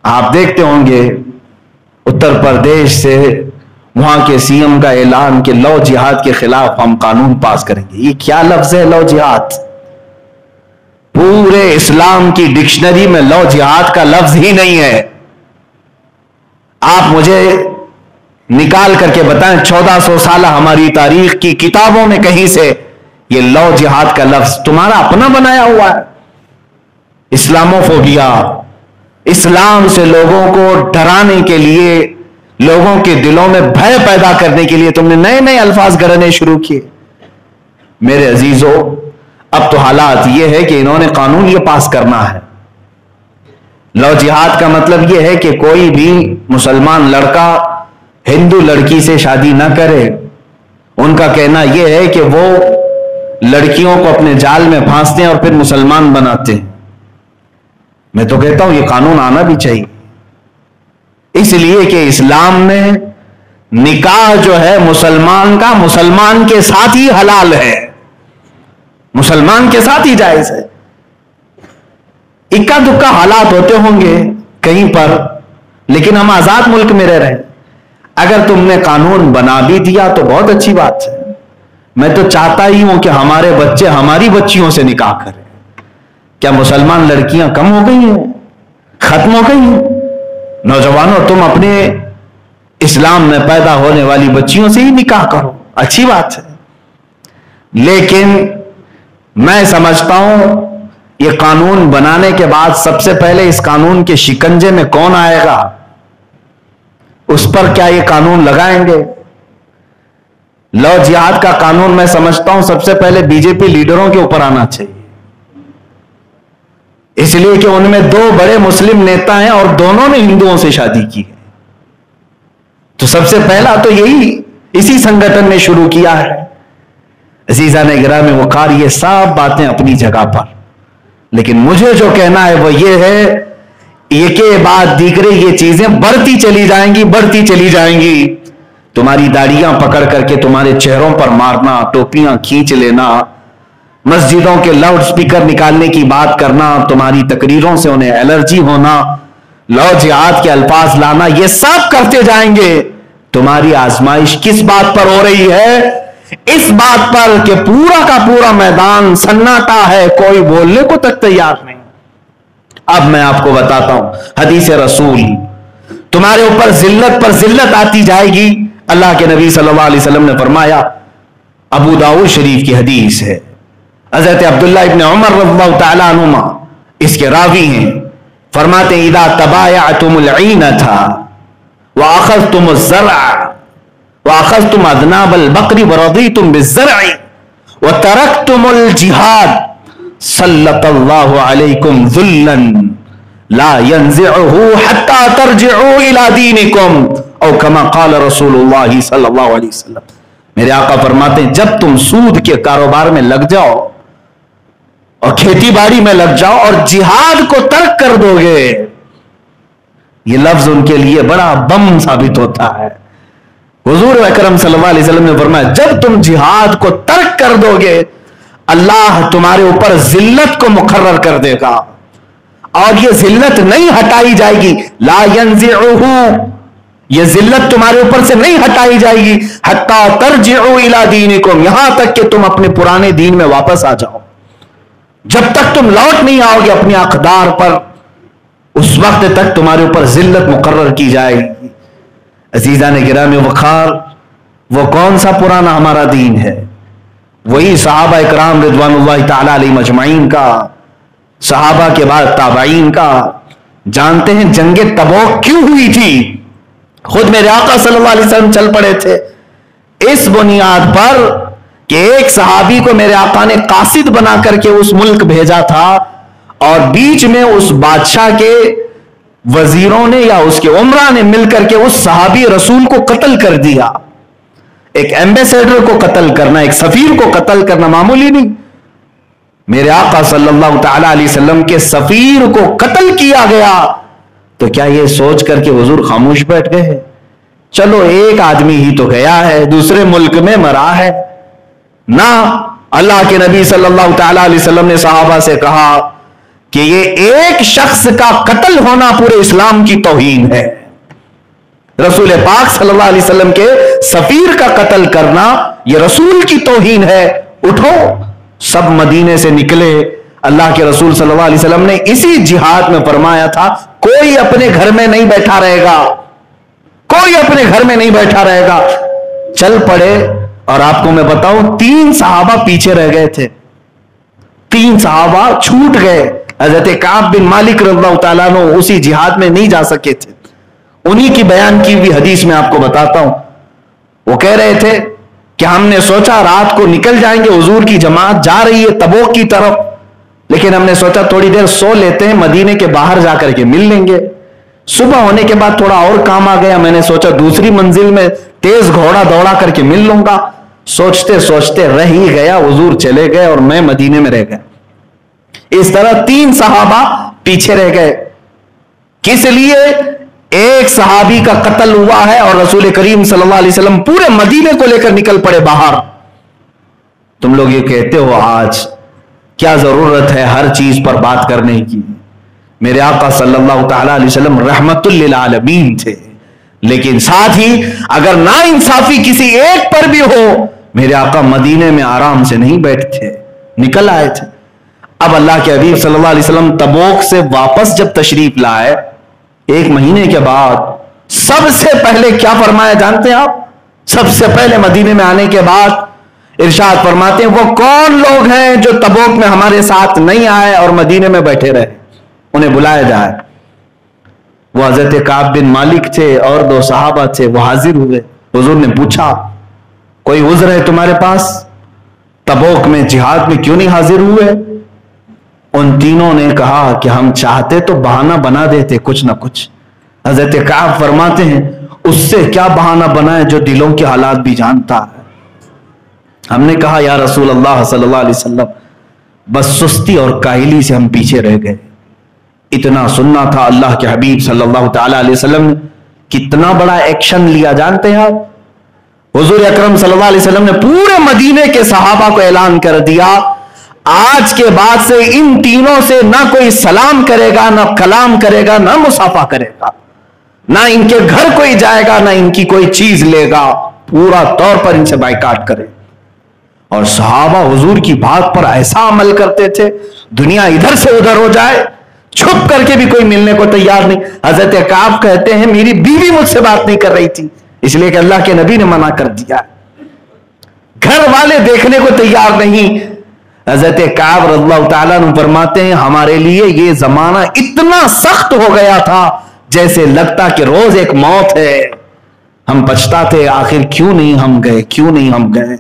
آپ دیکھتے ہوں گے اتر پردیش سے وہاں کے سی ایم کا اعلان کہ لو جہاد کے خلاف ہم قانون پاس کریں گے. یہ کیا لفظ ہے لو جہاد؟ پورے اسلام کی ڈکشنری میں لو جہاد کا لفظ ہی نہیں ہے. آپ مجھے نکال کر کے بتائیں 1400 سالہ ہماری تاریخ کی کتابوں میں کہیں سے یہ لو جہاد کا لفظ تمہارا اپنا بنایا ہوا ہے؟ اسلاموفوبیا، اسلام سے لوگوں کو ڈرانے کے لیے، لوگوں کے دلوں میں بھے پیدا کرنے کے لیے تم نے نئے نئے الفاظ گھڑنے شروع کیے. میرے عزیزو، اب تو حالات یہ ہے کہ انہوں نے قانون یہ پاس کرنا ہے. لو جہاد کا مطلب یہ ہے کہ کوئی بھی مسلمان لڑکا ہندو لڑکی سے شادی نہ کرے. ان کا کہنا یہ ہے کہ وہ لڑکیوں کو اپنے جال میں پھانستے ہیں اور پھر مسلمان بناتے ہیں. میں تو کہتا ہوں یہ قانون آنا بھی چاہیے، اس لیے کہ اسلام میں نکاح جو ہے مسلمان کا مسلمان کے ساتھ ہی حلال ہے، مسلمان کے ساتھ ہی جائز ہے. اکا دکا حالات ہوتے ہوں گے کہیں پر، لیکن ہم آزاد ملک میں رہ رہے ہیں. اگر تم نے قانون بنا بھی دیا تو بہت اچھی بات ہے. میں تو چاہتا ہی ہوں کہ ہمارے بچے ہماری بچیوں سے نکاح کریں. کیا مسلمان لڑکیاں کم ہو گئی ہیں؟ ختم ہو گئی ہیں؟ نوجوانوں، تم اپنے اسلام میں پیدا ہونے والی بچیوں سے ہی نکاح کرو، اچھی بات ہے. لیکن میں سمجھتا ہوں یہ قانون بنانے کے بعد سب سے پہلے اس قانون کے شکنجے میں کون آئے گا؟ اس پر کیا یہ قانون لگائیں گے؟ لو جہاد کا قانون میں سمجھتا ہوں سب سے پہلے بی جے پی لیڈروں کے اوپر آنا چاہیے، اس لیے کہ ان میں 2 بڑے مسلم نیتا ہیں اور دونوں نے ہندوؤں سے شادی کی ہے. تو سب سے پہلا تو یہی اسی سنگٹن نے شروع کیا ہے. عزیزان گرامی وقار، یہ سب باتیں اپنی جگہ پر، لیکن مجھے جو کہنا ہے وہ یہ ہے ایک کے بعد دیگرے یہ چیزیں بڑھتی چلی جائیں گی، بڑھتی چلی جائیں گی. تمہاری داڑیاں پکڑ کر کے تمہارے چہروں پر مارنا، ٹوپیاں کھینچ لینا، مسجدوں کے لاؤڈ سپیکر نکالنے کی بات کرنا، تمہاری تقریروں سے انہیں الرجی ہونا، لو جہاد کے الفاظ لانا، یہ سب کرتے جائیں گے. تمہاری آزمائش کس بات پر ہو رہی ہے؟ اس بات پر کہ پورا کا پورا میدان سناٹا ہے، کوئی بولنے کو تک تیار نہیں. اب میں آپ کو بتاتا ہوں حدیث رسول، تمہارے اوپر ذلت پر ذلت آتی جائے گی. اللہ کے نبی صلی اللہ علیہ وسلم نے فرمایا، ابو داؤد شریف کی حدیث ہے، حضرت عبداللہ ابن عمر رضی اللہ تعالیٰ عنہما اس کے راوی ہیں، فرماتے ہیں اذا تبایعتم العینۃ واخذتم الزرع واخذتم اذناب البقر ورضیتم بالزرع وترکتم الجہاد سلط اللہ علیکم ذلا لا ينزعه حتى ترجعوا الى دینکم او کما قال رسول اللہ صلی اللہ علیہ وسلم. میرے آقا فرماتے ہیں جب تم سود کے کاروبار میں لگ جاؤ اور کھیتی باڑی میں لگ جاؤ اور جہاد کو ترک کر دو گے، یہ لفظ ان کے لیے بڑا بم ثابت ہوتا ہے. حضور اکرم صلی اللہ علیہ وسلم نے فرمایا جب تم جہاد کو ترک کر دو گے اللہ تمہارے اوپر ذلت کو مقرر کر دے گا، اور یہ ذلت نہیں ہٹائی جائے گی. لا ينزعه، یہ ذلت تمہارے اوپر سے نہیں ہٹائی جائے گی حتی ترجعوا الی دینکم، یہاں تک کہ تم اپنے پرانے دین میں واپس آ جاؤ. جب تک تم لوٹ نہیں آؤ گے اپنے اقدار پر، اس وقت تک تمہارے اوپر ذلت مقرر کی جائے گی. عزیزان گرامی وقار، وہ کون سا پرانا ہمارا دین ہے؟ وہی صحابہ اکرام رضوان اللہ تعالی علیہم اجمعین کا، صحابہ کے بعد تابعین کا. جانتے ہیں جنگ تبوک کیوں ہوئی تھی؟ خود میرے آقا صلی اللہ علیہ وسلم چل پڑے تھے اس بنیاد پر کہ ایک صحابی کو میرے آقا نے قاصد بنا کر کے اس ملک بھیجا تھا، اور بیچ میں اس بادشاہ کے وزیروں نے یا اس کے عمرہ نے مل کر کے اس صحابی رسول کو قتل کر دیا. ایک ایمبیسیڈر کو قتل کرنا، ایک سفیر کو قتل کرنا معمولی نہیں. میرے آقا صلی اللہ تعالی علیہ وسلم کے سفیر کو قتل کیا گیا تو کیا یہ سوچ کر کے حضور خاموش بیٹھ گئے؟ چلو ایک آدمی ہی تو گیا ہے، دوسرے ملک میں مرا ہے. نہ، اللہ کے نبی صلی اللہ تعالی علیہ وسلم نے صحابہ سے کہا کہ یہ ایک شخص کا قتل ہونا پورے اسلام کی توہین ہے. رسول پاک صلی اللہ علیہ وسلم کے سفیر کا قتل کرنا یہ رسول کی توہین ہے. اٹھو. سب مدینے سے نکلے. اللہ کے رسول صلی اللہ علیہ وسلم نے اسی جہاد میں فرمایا تھا کوئی اپنے گھر میں نہیں بیٹھا رہے گا, کوئی اپنے گھر میں نہیں بیٹھا رہے گا. چل پڑے. اور آپ کو میں بتاؤں 3 صحابہ پیچھے رہ گئے تھے. 3 صحابہ چھوٹ گئے. حضرت کعب بن مالک رضی اللہ تعالیٰ عنہ اسی جہاد میں نہیں جا سکے تھے. انہی کی بیان کی ہوئی حدیث میں آپ کو بتاتا ہوں. وہ کہہ رہے تھے کہ ہم نے سوچا رات کو نکل جائیں گے, حضور کی جماعت جا رہی ہے تبوک کی طرف, لیکن ہم نے سوچا تھوڑی دیر سو لیتے ہیں, مدینے کے باہر جا کر کے مل لیں گے. صبح ہونے کے بعد تھوڑا اور کام آ گیا, میں نے سوچا دوسری منزل میں تیز گھوڑا دوڑا کر کے مل لوں گا. سوچتے سوچتے رہ ہی گیا, حضور چلے گئے اور میں مدینے میں رہ گیا. اس طرح 3 صحابہ پیچھے رہ گئے. کس لیے؟ ایک صحابی کا قتل ہوا ہے اور رسول کریم صلی اللہ علیہ وسلم پورے مدینے کو لے کر نکل پڑے باہر. تم لوگ یہ کہتے ہو آج کیا ضرورت ہے ہر چیز پر بات کرنے کی. میرے آقا صلی اللہ تعالی علیہ وسلم رحمت للعالمین تھے, لیکن ساتھ ہی اگر نا انصافی کسی ایک پر بھی ہو, میرے آقا مدینے میں آرام سے نہیں بیٹھتے, نکل آئے تھے. اب اللہ کے حبیب صلی اللہ علیہ وسلم تبوک سے واپس جب تشریف لائے 1 مہینے کے بعد, سب سے پہلے کیا فرمایا جانتے ہیں آپ؟ سب سے پہلے مدینے میں آنے کے بعد ارشاد فرماتے ہیں وہ کون لوگ ہیں جو تبوک میں ہمارے ساتھ نہیں آئے اور مدینے میں بیٹھے رہے, انہیں بلایا جائے. وہ حضرت کعب بن مالک تھے اور 2 صحابہ تھے, وہ حاضر ہوئے. حضور نے پوچھا کوئی عذر ہے تمہارے پاس, تبوک میں جہاد میں کیوں نہیں حاضر ہوئے؟ ان تینوں نے کہا کہ ہم چاہتے تو بہانہ بنا دیتے کچھ نہ کچھ. حضرت کعب فرماتے ہیں اس سے کیا بہانہ بنائے جو دلوں کے حالات بھی جانتا ہے. ہم نے کہا یا رسول اللہ صلی اللہ علیہ وسلم بس سستی اور کاہلی سے ہم پیچھے رہ گئے. اتنا سننا تھا. اللہ کے حبیب صلی اللہ تعالی علیہ وسلم نے کتنا بڑا ایکشن لیا جانتے ہیں آپ؟ حضور اکرم صلی اللہ علیہ وسلم نے پورے مدینے کے صحابہ کو اعلان کر دیا آج کے بعد سے ان تینوں سے نہ کوئی سلام کرے گا, نہ کلام کرے گا, نہ مصافحہ کرے گا, نہ ان کے گھر کوئی جائے گا, نہ ان کی کوئی چیز لے گا. پورا طور پر ان سے بائیکاٹ کرے. اور صحابہ حضور کی بات پر ایسا عمل کرتے تھے, دنیا ادھر سے ادھر ہو جائے, چھپ کر کے بھی کوئی ملنے کو تیار نہیں. حضرت کعب کہتے ہیں میری بیوی مجھ سے بات نہیں کر رہی تھی, اس لیے کہ اللہ کے نبی نے منع کر دیا. گھر والے دیکھنے کو تیار نہیں. حضرت کعب رضی اللہ تعالیٰ عنہ فرماتے ہیں ہمارے لیے یہ زمانہ اتنا سخت ہو گیا تھا جیسے لگتا کہ روز ایک موت ہے. ہم پچھتاتے آخر کیوں نہیں ہم گئے, کیوں نہیں ہم گئے.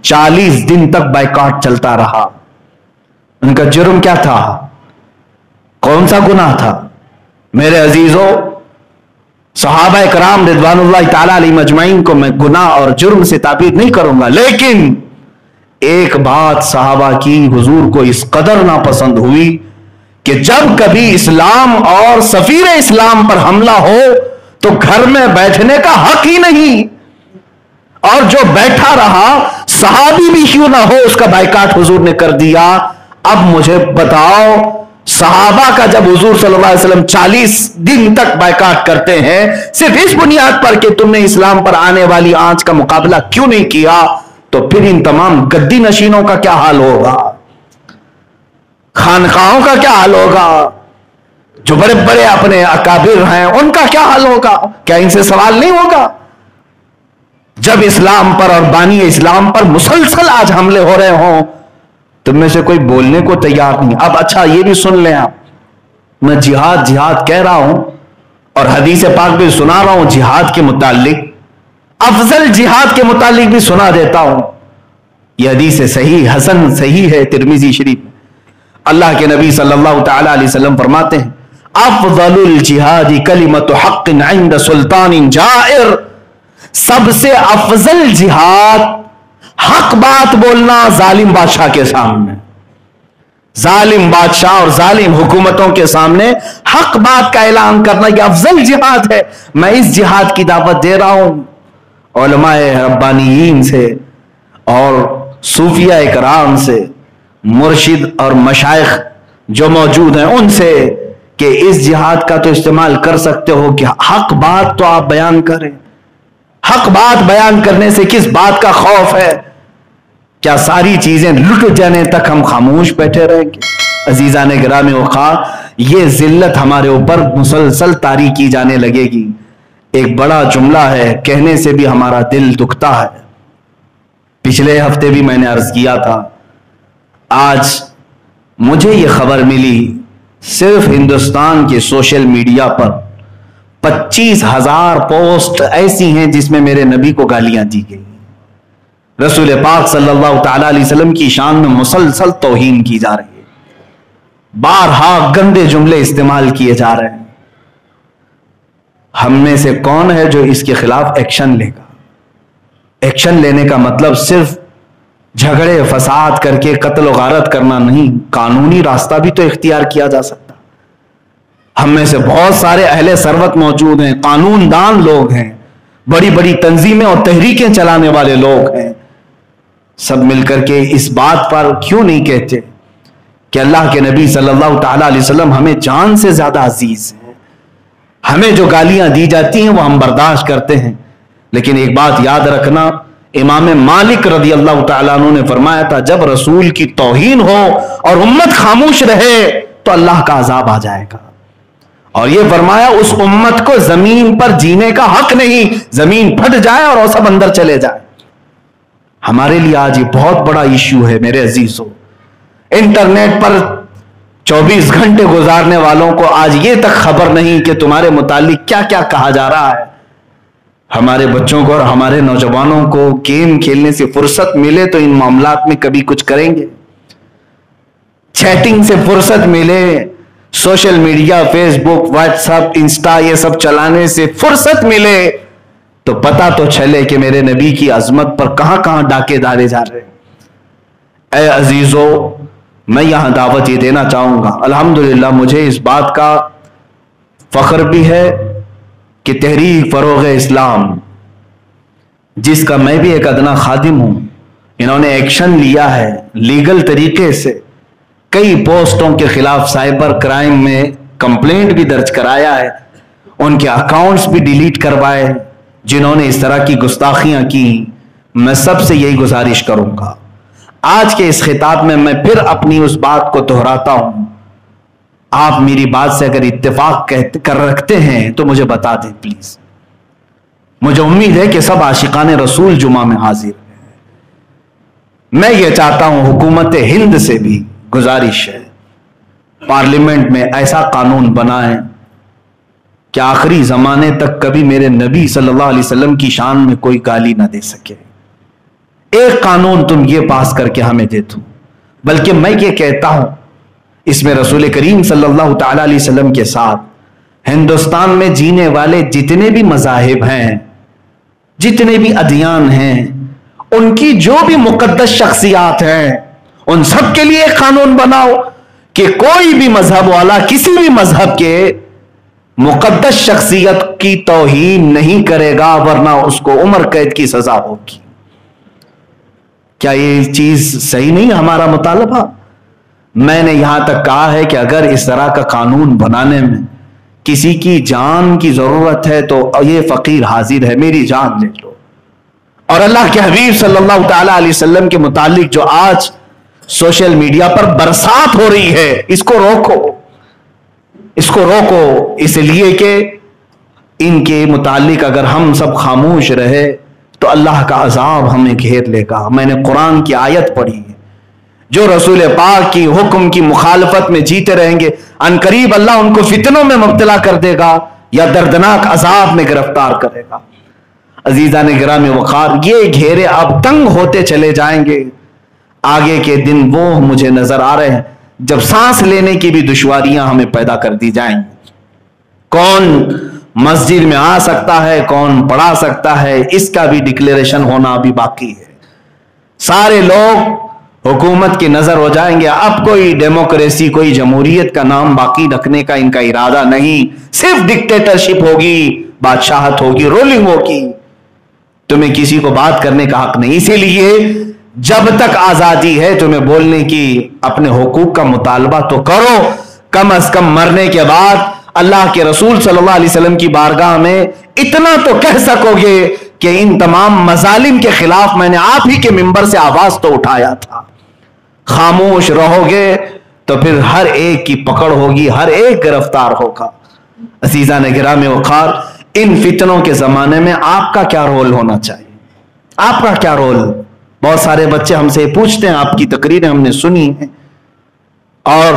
40 دن تک بائیکاٹ چلتا رہا. ان کا جرم کیا تھا؟ کون سا گناہ تھا؟ میرے عزیزوں, صحابہ کرام رضوان اللہ تعالی علیہم اجمعین کو میں گناہ اور جرم سے تعبیر نہیں کروں گا, لیکن ایک بات صحابہ کی حضور کو اس قدر ناپسند ہوئی کہ جب کبھی اسلام اور سفیر اسلام پر حملہ ہو تو گھر میں بیٹھنے کا حق ہی نہیں, اور جو بیٹھا رہا صحابی بھی کیوں نہ ہو اس کا بائیکاٹ حضور نے کر دیا. اب مجھے بتاؤ صحابہ کا جب حضور صلی اللہ علیہ وسلم 40 دن تک بائیکاٹ کرتے ہیں صرف اس بنیاد پر کہ تم نے اسلام پر آنے والی آنچ کا مقابلہ کیوں نہیں کیا, تو پھر ان تمام گدی نشینوں کا کیا حال ہوگا, خانقاہوں کا کیا حال ہوگا, جو بڑے بڑے اپنے اکابر ہیں ان کا کیا حال ہوگا؟ کیا ان سے سوال نہیں ہوگا؟ جب اسلام پر اور بانی اسلام پر مسلسل آج حملے ہو رہے ہوں, تم میں سے کوئی بولنے کو تیار نہیں. اب اچھا یہ بھی سن لیں آپ, میں جہاد جہاد کہہ رہا ہوں اور حدیث پاک بھی سنا رہا ہوں جہاد کے متعلق, افضل جہاد کے متعلق بھی سنا دیتا ہوں. یہ حدیث صحیح حسن صحیح ہے ترمذی شریف. اللہ کے نبی صلی اللہ تعالی علیہ وسلم فرماتے ہیں افضل الجہاد کلمۃ حق عند سلطان جائر, سب سے افضل جہاد حق بات بولنا ظالم بادشاہ کے سامنے. ظالم بادشاہ اور ظالم حکومتوں کے سامنے حق بات کا اعلان کرنا یہ افضل جہاد ہے. میں اس جہاد کی دعوت دے رہا ہوں علماء ربانیین سے اور صوفیاء کرام سے, مرشد اور مشائخ جو موجود ہیں ان سے کہ اس جہاد کا تو استعمال کر سکتے ہو کہ حق بات تو آپ بیان کریں. حق بات بیان کرنے سے کس بات کا خوف ہے؟ کیا ساری چیزیں لٹ جانے تک ہم خاموش بیٹھے رہیں گے؟ عزیزان گرامی وقار، یہ ذلت ہمارے اوپر مسلسل طاری کی جانے لگے گی. ایک بڑا جملہ ہے، کہنے سے بھی ہمارا دل دکھتا ہے. پچھلے ہفتے بھی میں نے عرض کیا تھا، آج مجھے یہ خبر ملی صرف ہندوستان کے سوشل میڈیا پر 25,000 پوسٹ ایسی ہیں جس میں میرے نبی کو گالیاں دی گئی. رسول پاک صلی اللہ تعالی علیہ وسلم کی شان میں مسلسل توہین کی جا رہی ہے، بارہا گندے جملے استعمال کیے جا رہے ہیں. ہم میں سے کون ہے جو اس کے خلاف ایکشن لے گا؟ ایکشن لینے کا مطلب صرف جھگڑے فساد کر کے قتل و غارت کرنا نہیں، قانونی راستہ بھی تو اختیار کیا جا سکتا. ہم میں سے بہت سارے اہل ثروت موجود ہیں، قانون دان لوگ ہیں، بڑی بڑی تنظیمیں اور تحریکیں چلانے والے لوگ ہیں. سب مل کر کے اس بات پر کیوں نہیں کہتے کہ اللہ کے نبی صلی اللہ تعالی علیہ وسلم ہمیں جان سے زیادہ عزیز ہیں. ہمیں جو گالیاں دی جاتی ہیں وہ ہم برداشت کرتے ہیں، لیکن ایک بات یاد رکھنا، امام مالک رضی اللہ تعالیٰ عنہ نے فرمایا تھا جب رسول کی توہین ہو اور امت خاموش رہے تو اللہ کا عذاب آ جائے گا. اور یہ فرمایا اس امت کو زمین پر جینے کا حق نہیں، زمین پھٹ جائے اور وہ سب اندر چلے جائے. ہمارے لیے آج یہ بہت بڑا ایشو ہے میرے عزیزوں. انٹرنیٹ پر 24 گھنٹے گزارنے والوں کو آج یہ تک خبر نہیں کہ تمہارے متعلق کیا کیا کہا جا رہا ہے. ہمارے بچوں کو اور ہمارے نوجوانوں کو گیم کھیلنے سے فرصت ملے تو ان معاملات میں کبھی کچھ کریں گے. چیٹنگ سے فرصت ملے، سوشل میڈیا، فیس بک، واٹس ایپ، انسٹا، یہ سب چلانے سے فرصت ملے تو پتا تو چلے کہ میرے نبی کی عظمت پر کہاں کہاں ڈاکے ڈالے جا رہے ہیں. اے عزیزو، میں یہاں دعوت یہ دینا چاہوں گا، الحمدللہ مجھے اس بات کا فخر بھی ہے کہ تحریک فروغ اسلام، جس کا میں بھی ایک ادنا خادم ہوں، انہوں نے ایکشن لیا ہے لیگل طریقے سے. کئی پوسٹوں کے خلاف سائبر کرائم میں کمپلینٹ بھی درج کرایا ہے، ان کے اکاؤنٹس بھی ڈیلیٹ کروائے جنہوں نے اس طرح کی گستاخیاں کی. میں سب سے یہی گزارش کروں گا، آج کے اس خطاب میں پھر اپنی اس بات کو دہراتا ہوں، آپ میری بات سے اگر اتفاق کر رکھتے ہیں تو مجھے بتا دیں پلیز. مجھے امید ہے کہ سب عاشقان رسول جمعہ میں حاضر ہیں. میں یہ چاہتا ہوں، حکومت ہند سے بھی گزارش ہے، پارلیمنٹ میں ایسا قانون بنائیں کہ آخری زمانے تک کبھی میرے نبی صلی اللہ علیہ وسلم کی شان میں کوئی گالی نہ دے سکے. ایک قانون تم یہ پاس کر کے ہمیں دے دو. بلکہ میں یہ کہتا ہوں، اس میں رسول کریم صلی اللہ تعالی علیہ وسلم کے ساتھ ہندوستان میں جینے والے جتنے بھی مذاہب ہیں، جتنے بھی ادیان ہیں، ان کی جو بھی مقدس شخصیات ہیں، ان سب کے لیے ایک قانون بناؤ کہ کوئی بھی مذہب والا کسی بھی مذہب کے مقدس شخصیت کی توہین نہیں کرے گا، ورنہ اس کو عمر قید کی سزا ہوگی. کیا یہ چیز صحیح نہیں ہمارا مطالبہ؟ میں نے یہاں تک کہا ہے کہ اگر اس طرح کا قانون بنانے میں کسی کی جان کی ضرورت ہے تو یہ فقیر حاضر ہے، میری جان لے لو. اور اللہ کے حبیب صلی اللہ تعالی علیہ وسلم کے متعلق جو آج سوشل میڈیا پر برسات ہو رہی ہے، اس کو روکو، اس کو روکو، اس لیے کہ ان کے متعلق اگر ہم سب خاموش رہے تو اللہ کا عذاب ہمیں گھیر لے گا. میں نے قرآن کی آیت پڑھی ہے، جو رسول پاک کی حکم کی مخالفت میں جیتے رہیں گے ان قریب اللہ ان کو فتنوں میں مبتلا کر دے گا یا دردناک عذاب میں گرفتار کرے گا. عزیزان گرامی وقار، یہ گھیرے اب تنگ ہوتے چلے جائیں گے. آگے کے دن وہ مجھے نظر آ رہے ہیں جب سانس لینے کی بھی دشواریاں ہمیں پیدا کر دی جائیں گی. کون مسجد میں آ سکتا ہے، کون پڑھا سکتا ہے، اس کا بھی ڈکلیریشن ہونا ابھی باقی ہے. سارے لوگ حکومت کی نظر ہو جائیں گے. اب کوئی ڈیموکریسی، کوئی جمہوریت کا نام باقی رکھنے کا ان کا ارادہ نہیں، صرف ڈکٹیٹرشپ ہوگی، بادشاہت ہوگی، رولنگ ہوگی. تمہیں کسی کو بات کرنے کا حق نہیں. اسی لیے جب تک آزادی ہے تمہیں بولنے کی، اپنے حقوق کا مطالبہ تو کرو. کم از کم مرنے کے بعد اللہ کے رسول صلی اللہ علیہ وسلم کی بارگاہ میں اتنا تو کہہ سکو گے کہ ان تمام مظالم کے خلاف میں نے آپ ہی کے منبر سے آواز تو اٹھایا تھا. خاموش رہو گے تو پھر ہر ایک کی پکڑ ہوگی، ہر ایک گرفتار ہوگا. عزیزان گرامی وقار، ان فتنوں کے زمانے میں آپ کا کیا رول ہونا چاہیے؟ آپ کا کیا رول؟ بہت سارے بچے ہم سے پوچھتے ہیں، آپ کی تقریریں ہم نے سنی ہیں اور